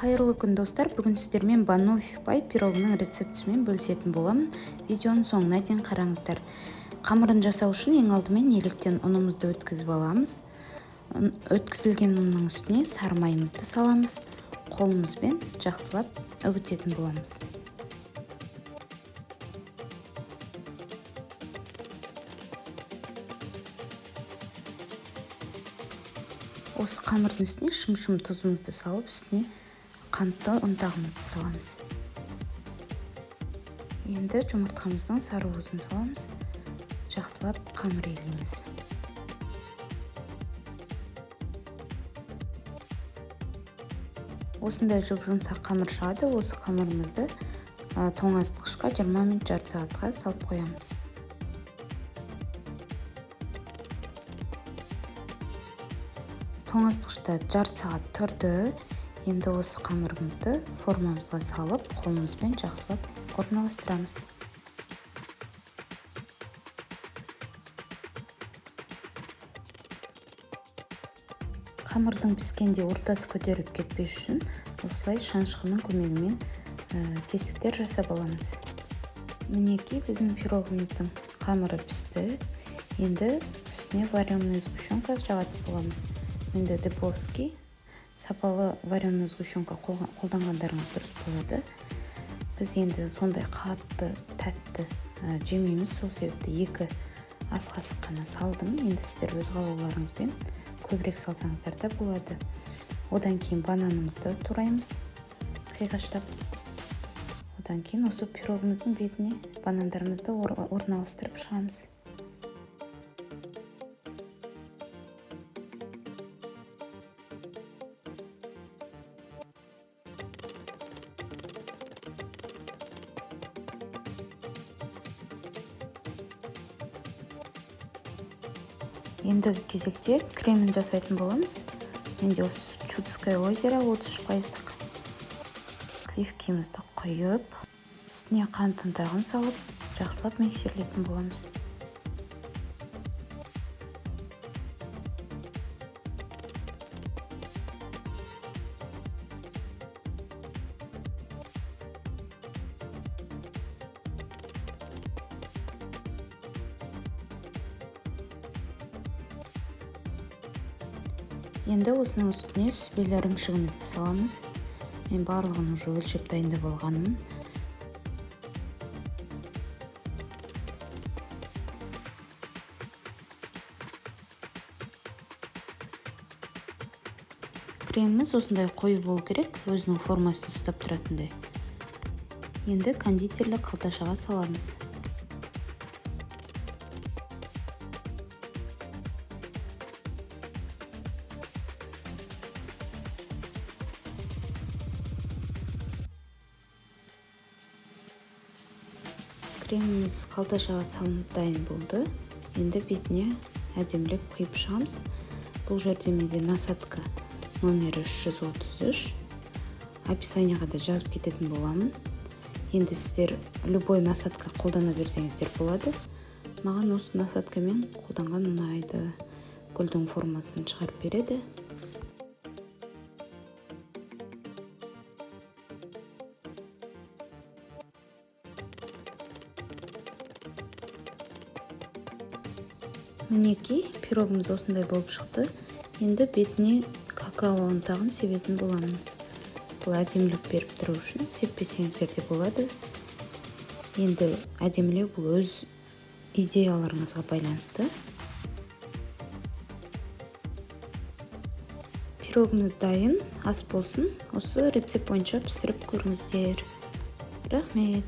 Қайырлы күн достар, бүгін сіздермен Банофф пай пирогының рецептісімен бөлісетін боламын. Видеоның соңына дейін қараңыздар. Қамырын жасау үшін ең алдымен електен ұнымызды өткізіп аламыз. Өткізілген ұнның үстіне сары майымызды саламыз. Қолымызбен жақсылап үгітетін боламыз. Осы қамырдың үстіне шым-шым тұзымызды салып, үстіне қантты ұнтағымызды саламыз. Енді жұмыртқамыздың сары уызын саламыз. Жақсылап қамыр елейміз. Осындай жұмсақ қамыр шығады. Осы қамырымызды тоңазытқышқа 20 минут жарты сағатқа салып қоямыз. Тоңазытқышта жарты сағат тұрды. Енді осы қамырымызды формамызға салып, қолымызбен жақсылап орналастырамыз. Қамырдың піскенде ортасы көтеріліп кетпес үшін осылай шанышқының көмегімен тесіктер жасап аламыз. Мінекей біздің пирогымыздың қамыры пісті. Енді үстіне вареный сгущенка жағатын боламыз. Енді Деповский сапалы вареный сгущенка қолданғандарыңыз дұрыс болады. Біз енді сондай қатты, тәтті жемейміз, сол себепті 2 ас қасық қана салдым. Енді сіздер өз қалауларыңызбен көбірек салсаңыздар да болады. Одан кейін бананымызды тураймыз, қиғаштап. Одан кейін осы пирогымыздың бетіне банандарымызды орналастырып шығамыз. Ендігі кезекте кремін жасайтын боламыз. Енді осы Чудское озеро 33%-ық сливкимізді құйып, үстіне қант ұнтағын салып, жақсылап миксерлейтін боламыз. Енді осының үстіне сүзбелі ірімшігімізді саламыз. Мен барлығын уже өлшеп дайындап алғанмын. Креміміз осындай қою болу керек, өзінің формасын ұстап тұратындай. Енді кондитерлік қалташаға саламыз. Креміміз қалташаға салынып дайын болды. Енді бетіне әдемілеп құйып шығамыз. Бұл жерде менде насадка номері 333. Описанияға да жазып кететін боламын. Енді сіздер любой насадка қолдана берсеңіздер болады. Маған осы насадкамен қолданған ұнайды. Гүлдің формасын шығарып береді. Мінекей, пирогымыз осындай болып шықты. Енді бетіне какао ұнтағын себетін боламын. Бұл әдемілік беріп тұру үшін сеппесеңіздер де болады. Енді әдемілеу бұл өз идеяларыңызға байланысты. Пирогымыз дайын, ас болсын. Осы рецепт бойынша пісіріп көріңіздер. Рахмет.